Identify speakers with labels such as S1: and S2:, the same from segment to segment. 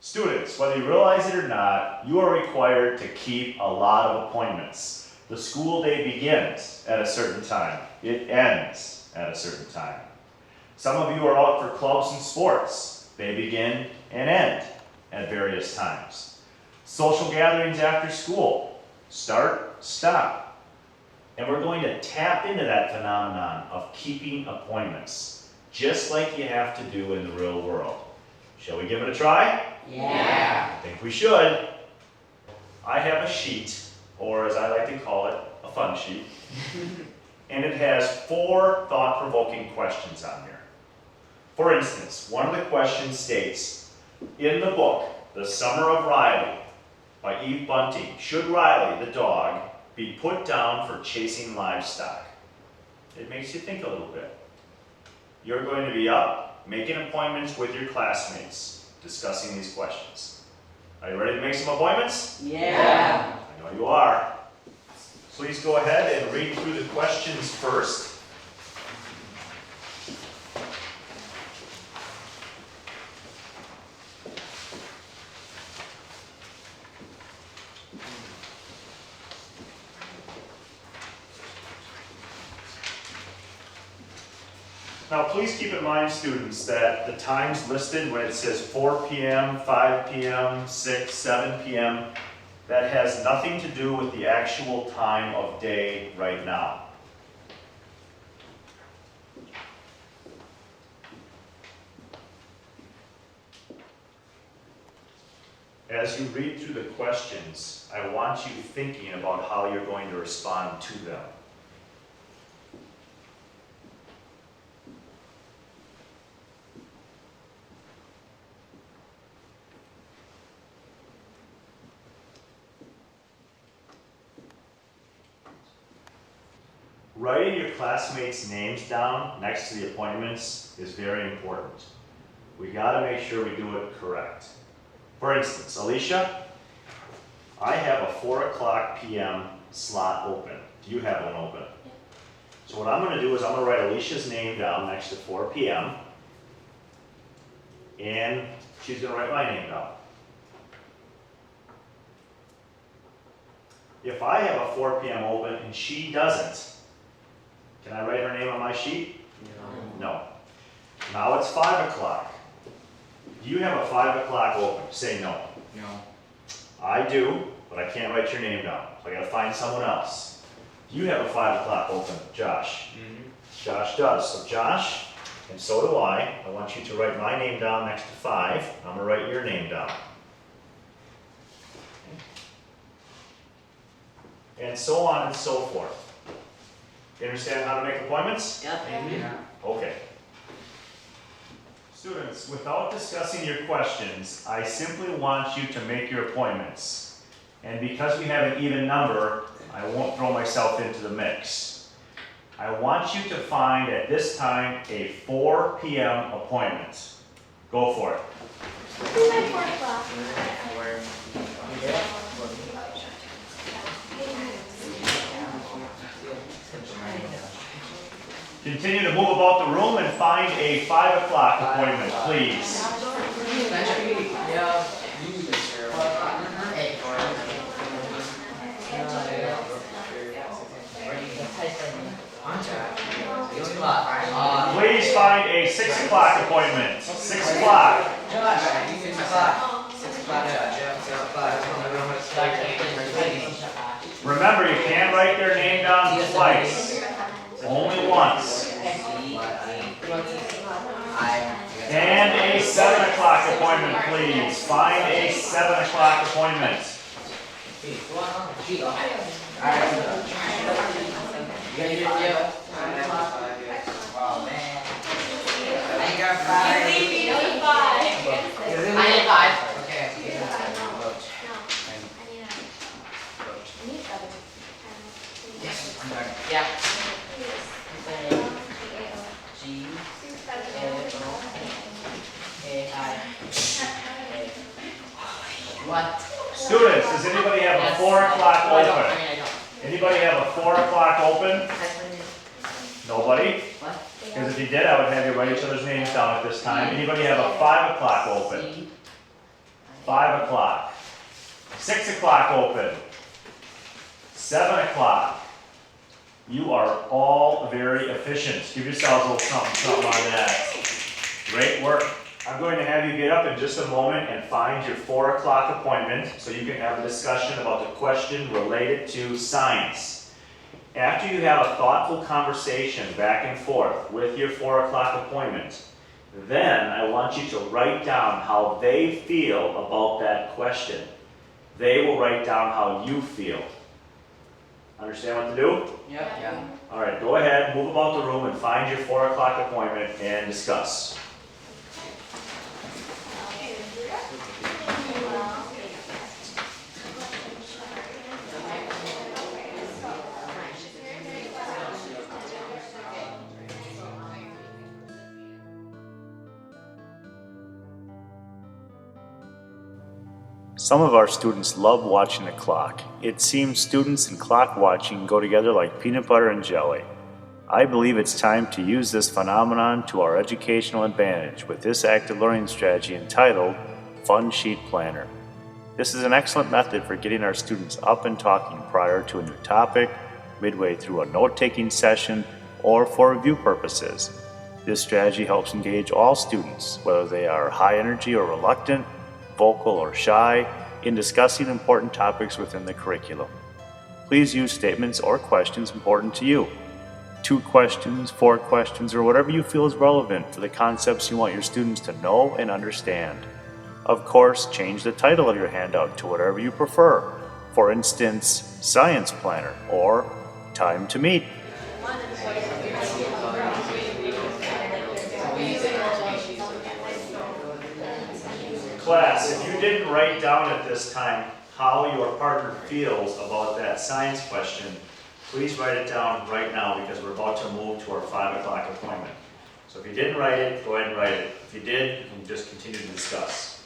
S1: Students, whether you realize it or not, you are required to keep a lot of appointments. The school day begins at a certain time. It ends at a certain time. Some of you are out for clubs and sports. They begin and end at various times. Social gatherings after school. Start, stop. And we're going to tap into that phenomenon of keeping appointments, just like you have to do in the real world. Shall we give it a try?
S2: Yeah.
S1: I think we should. I have a sheet, or as I like to call it, a fun sheet. And it has 4 thought-provoking questions on here. For instance, one of the questions states, in the book, The Summer of Riley, by Eve Bunting, should Riley, the dog, be put down for chasing livestock? It makes you think a little bit. You're going to be up, making appointments with your classmates, discussing these questions. Are you ready to make some appointments?
S2: Yeah.
S1: I know you are. Please go ahead and read through the questions first. Now, please keep in mind, students, that the times listed when it says 4 p.m., 5 p.m., 6, 7 p.m., that has nothing to do with the actual time of day right now. As you read through the questions, I want you thinking about how you're going to respond to them. Writing your classmates' names down next to the appointments is very important. We got to make sure we do it correct. For instance, Alicia, I have a 4 o'clock p.m. slot open. Do you have one open?
S3: Yeah.
S1: So what I'm going to do is I'm going to write Alicia's name down next to 4 p.m. and she's going to write my name down. If I have a 4 p.m. open and she doesn't, can I write her name on my sheet? No. Now it's 5 o'clock. Do you have a 5 o'clock open? Say no.
S2: No.
S1: I do, but I can't write your name down. So I gotta find someone else. Do you have a 5 o'clock open, Josh?
S2: Mm-hmm.
S1: Josh does. So Josh, and so do I want you to write my name down next to 5. I'm gonna write your name down. And so on and so forth. You understand how to make appointments?
S2: Yep. Yeah.
S1: Okay. Students, without discussing your questions, I simply want you to make your appointments. And because we have an even number, I won't throw myself into the mix. I want you to find at this time a 4 p.m. appointment. Go for it.
S3: It's my 4 o'clock.
S1: Continue to move about the room and find a 5 o'clock appointment, please. Please find a 6 o'clock appointment. 6 o'clock. Remember, you can't write their name down twice. Only once. And a 7 o'clock appointment, please. Find a 7 o'clock appointment. Students, does anybody have a 4 o'clock open? Anybody have a 4 o'clock open? Nobody? Because if you did, I would have you write each other's names down at this time. Anybody have a 5 o'clock open? 5 o'clock. 6 o'clock open. 7 o'clock. You are all very efficient. Give yourselves a little something on that. Great work. I'm going to have you get up in just a moment and find your 4 o'clock appointment so you can have a discussion about the question related to science. After you have a thoughtful conversation back and forth with your 4 o'clock appointment, then I want you to write down how they feel about that question. They will write down how you feel. Understand what to do?
S2: Yep. Yeah.
S1: All right, go ahead, move about the room and find your 4 o'clock appointment and discuss. Some of our students love watching the clock. It seems students and clock watching go together like peanut butter and jelly. I believe it's time to use this phenomenon to our educational advantage with this active learning strategy entitled Fun Sheet Planner. This is an excellent method for getting our students up and talking prior to a new topic, midway through a note-taking session, or for review purposes. This strategy helps engage all students, whether they are high energy or reluctant, vocal or shy, in discussing important topics within the curriculum. Please use statements or questions important to you. 2 questions, 4 questions, or whatever you feel is relevant for the concepts you want your students to know and understand. Of course, change the title of your handout to whatever you prefer. For instance, Science Planner or Time to Meet. Class, if you didn't write down at this time how your partner feels about that science question, please write it down right now because we're about to move to our 5 o'clock appointment. So if you didn't write it, go ahead and write it. If you did, you can just continue to discuss.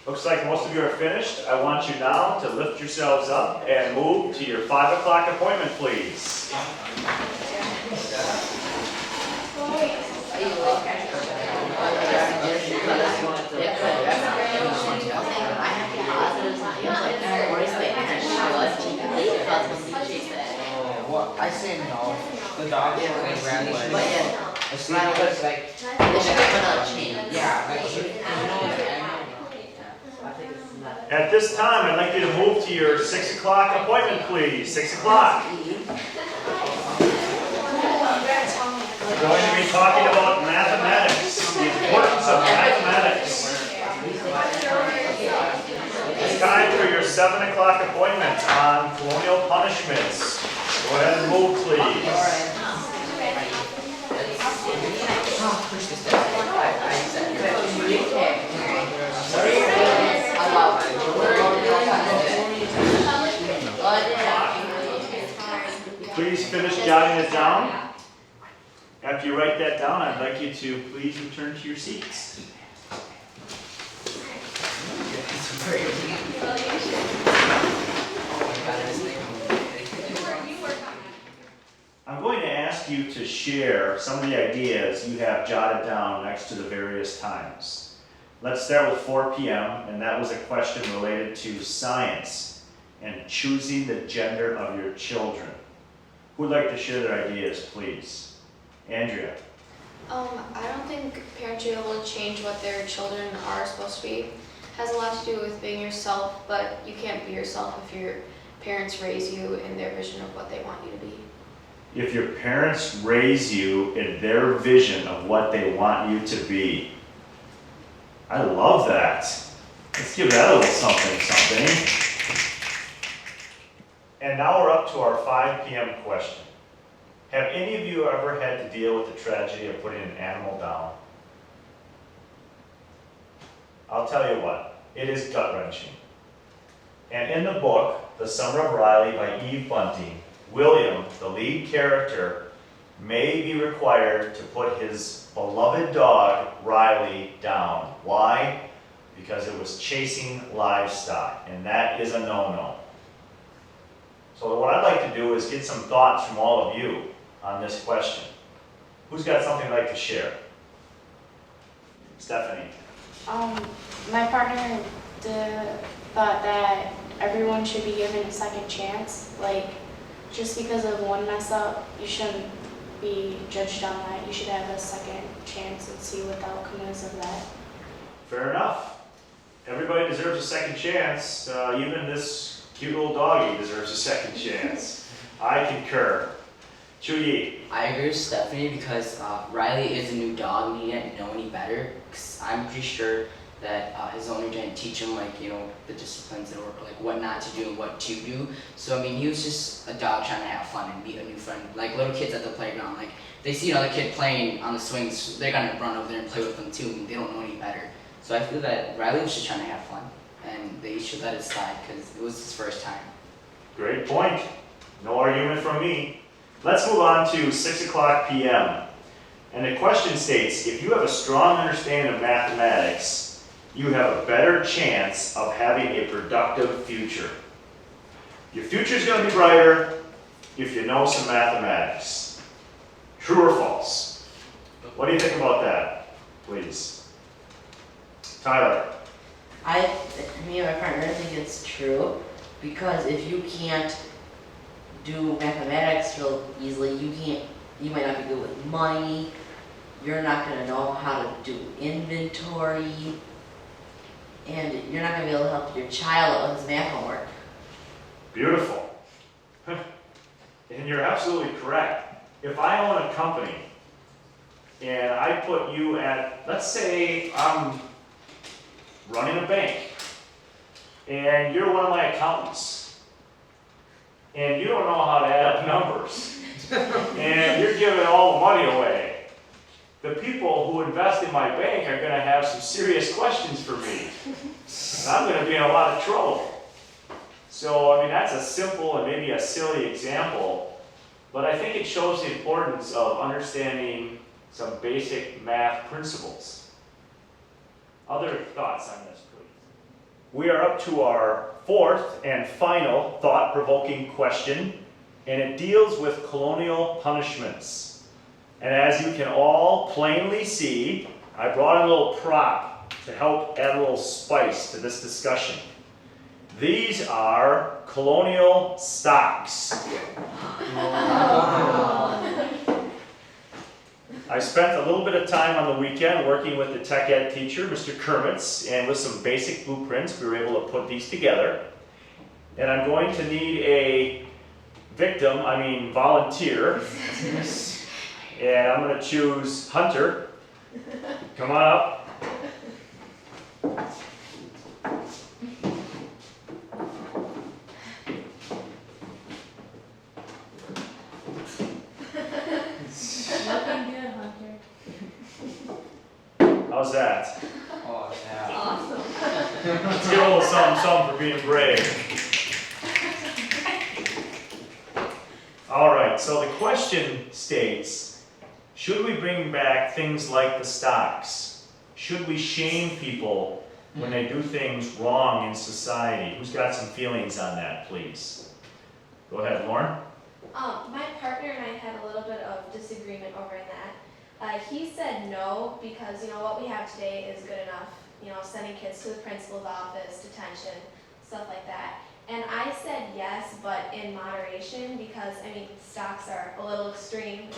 S1: Looks like most of you are finished. I want you now to lift yourselves up and move to your 5 o'clock appointment, please.
S2: I say no. The dog is like red leg. But yeah, it's not like
S4: They should put a chain.
S2: yeah, like
S1: At this time, I'd like you to move to your 6 o'clock appointment, please. 6 o'clock. We're going to be talking about mathematics, the importance of mathematics. It's time for your 7 o'clock appointment on colonial punishments. Go ahead and move, please. Please finish jotting it down. After you write that down, I'd like you to please return to your seats. I'm going to ask you to share some of the ideas you have jotted down next to the various times. Let's start with 4 p.m., and that was a question related to science and choosing the gender of your children. Who would like to share their ideas, please? Andrea.
S3: I don't think parents should be able to change what their children are supposed to be. It has a lot to do with being yourself, but you can't be yourself if your parents raise you in their vision of what they want you to be.
S1: If your parents raise you in their vision of what they want you to be. I love that. Let's give that a little something. And now we're up to our 5 p.m. question. Have any of you ever had to deal with the tragedy of putting an animal down? I'll tell you what, it is gut-wrenching. And in the book, The Summer of Riley by Eve Bunting, William, the lead character, may be required to put his beloved dog, Riley, down. Why? Because it was chasing livestock, and that is a no-no. So what I'd like to do is get some thoughts from all of you on this question. Who's got something they'd like to share? Stephanie.
S5: My partner thought that everyone should be given a second chance. Like, just because of one mess up, you shouldn't be judged on that. You should have a second chance and see what the outcome is of that.
S1: Fair enough. Everybody deserves a second chance. Even this cute little doggy deserves a second chance. I concur. Chuyi.
S2: I agree with Stephanie because Riley is a new dog and he didn't know any better. Cause I'm pretty sure that his owner didn't teach him the disciplines or what not to do and what to do. So I mean, he was just a dog trying to have fun and meet a new friend. Like little kids at the playground, like they see another kid playing on the swings, they're gonna run over there and play with them too. And they don't know any better. So I feel that Riley was just trying to have fun, and they should let it slide because it was his first time.
S1: Great point. No argument from me. Let's move on to 6 o'clock p.m. And the question states, if you have a strong understanding of mathematics, you have a better chance of having a productive future. Your future's going to be brighter if you know some mathematics. True or false? What do you think about that, please? Tyler.
S4: Me and my partner think it's true, because if you can't do mathematics real easily, you might not be good with money, you're not going to know how to do inventory, and you're not going to be able to help your child with his math homework.
S1: Beautiful. And you're absolutely correct. If I own a company and I put you at, let's say I'm running a bank and you're one of my accountants and you don't know how to add up numbers and you're giving all the money away, the people who invest in my bank are going to have some serious questions for me. And I'm going to be in a lot of trouble. So, I mean, that's a simple and maybe a silly example, but I think it shows the importance of understanding some basic math principles. Other thoughts on this, please? We are up to our fourth and final thought-provoking question, and it deals with colonial punishments. And as you can all plainly see, I brought a little prop to help add a little spice to this discussion. These are colonial stocks. I spent a little bit of time on the weekend working with the tech ed teacher, Mr. Kermitz, and with some basic blueprints, we were able to put these together. And I'm going to need a volunteer. And I'm going to choose Hunter. Come on up. How's that?
S2: Oh yeah.
S3: Awesome.
S1: Let's give a little something for being brave. All right, so the question states, should we bring back things like the stocks? Should we shame people when they do things wrong in society? Who's got some feelings on that, please? Go ahead, Lauren.
S6: My partner and I had a little bit of disagreement over that. He said no because, what we have today is good enough. Sending kids to the principal's office, detention, stuff like that. And I said yes, but in moderation because, stocks are a little extreme.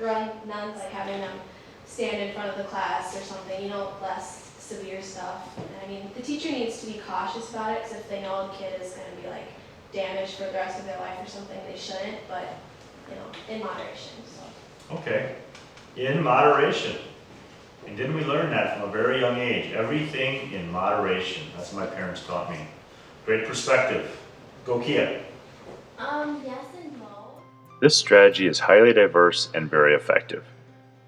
S6: Run nuns, like having them stand in front of the class or something, less severe stuff. And the teacher needs to be cautious about it because if they know a kid is going to be damaged for the rest of their life or something, they shouldn't, but in moderation. So.
S1: Okay, in moderation. And didn't we learn that from a very young age? Everything in moderation. That's what my parents taught me. Great perspective. Go Kia.
S6: Yes and no.
S1: This strategy is highly diverse and very effective.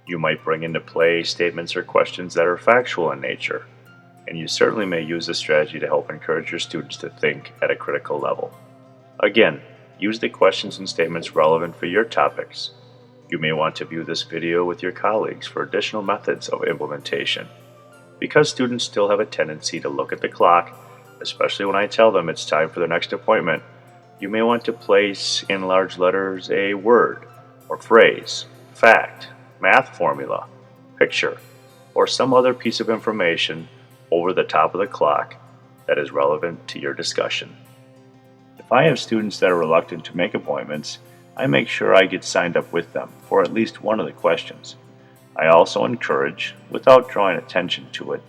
S1: You might bring into play statements or questions that are factual in nature, and you certainly may use this strategy to help encourage your students to think at a critical level. Again, use the questions and statements relevant for your topics. You may want to view this video with your colleagues for additional methods of implementation. Because students still have a tendency to look at the clock, especially when I tell them it's time for their next appointment, you may want to place in large letters a word or phrase, fact, math formula, picture, or some other piece of information over the top of the clock that is relevant to your discussion. If I have students that are reluctant to make appointments, I make sure I get signed up with them for at least one of the questions. I also encourage, without drawing attention to it,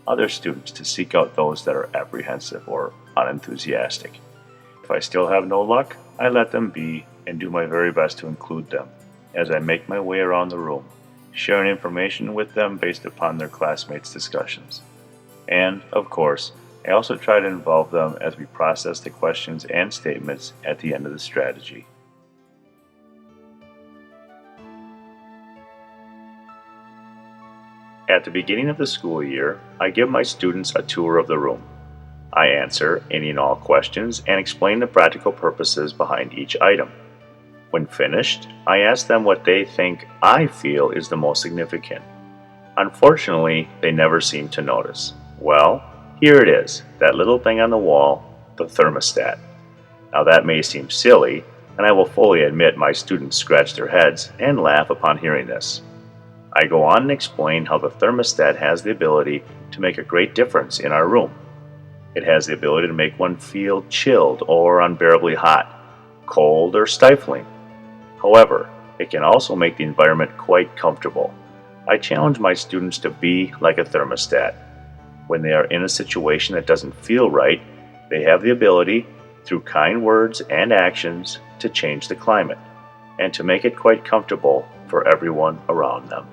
S1: other students to seek out those that are apprehensive or unenthusiastic. If I still have no luck, I let them be and do my very best to include them as I make my way around the room, sharing information with them based upon their classmates' discussions. And, of course, I also try to involve them as we process the questions and statements at the end of the strategy. At the beginning of the school year, I give my students a tour of the room. I answer any and all questions and explain the practical purposes behind each item. When finished, I ask them what they think I feel is the most significant. Unfortunately, they never seem to notice. Well, here it is, that little thing on the wall, the thermostat. Now that may seem silly, and I will fully admit my students scratch their heads and laugh upon hearing this. I go on and explain how the thermostat has the ability to make a great difference in our room. It has the ability to make one feel chilled or unbearably hot, cold or stifling. However, it can also make the environment quite comfortable. I challenge my students to be like a thermostat. When they are in a situation that doesn't feel right, they have the ability, through kind words and actions, to change the climate and to make it quite comfortable for everyone around them.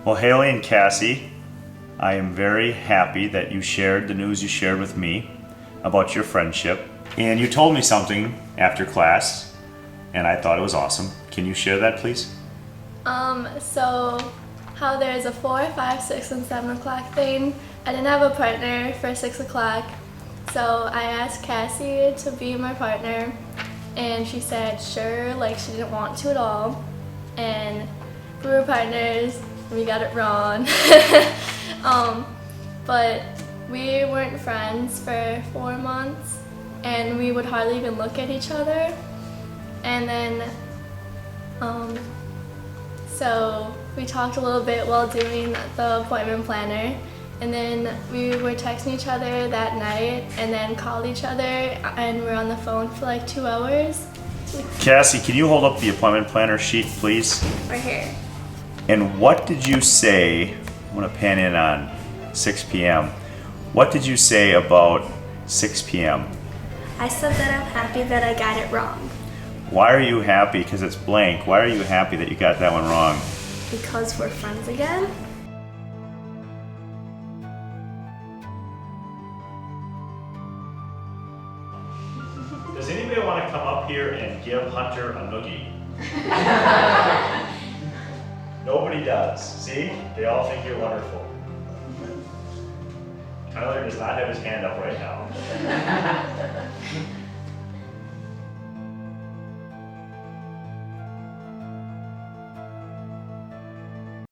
S1: Well, Haley and Cassie, I am very happy that you shared the news you shared with me about your friendship. And you told me something after class, and I thought it was awesome. Can you share that, please?
S7: So how there's a 4, 5, 6, and 7 o'clock thing. I didn't have a partner for 6 o'clock, so I asked Cassie to be my partner, and she said sure, like she didn't want to at all. And we were partners. We got it wrong. But we weren't friends for 4 months, and we would hardly even look at each other. And then, so we talked a little bit while doing the appointment planner, and then we were texting each other that night, and then called each other, and we were on the phone for like 2 hours.
S1: Cassie, can you hold up the appointment planner sheet, please?
S7: Right here.
S1: And what did you say, I'm going to pan in on 6 p.m. What did you say about 6 p.m.?
S7: I said that I'm happy that I got it wrong.
S1: Why are you happy? Because it's blank. Why are you happy that you got that one wrong?
S7: Because we're friends again.
S1: Does anybody want to come up here and give Hunter a noogie? Nobody does. See? They all think you're wonderful. Tyler does not have his hand up right now.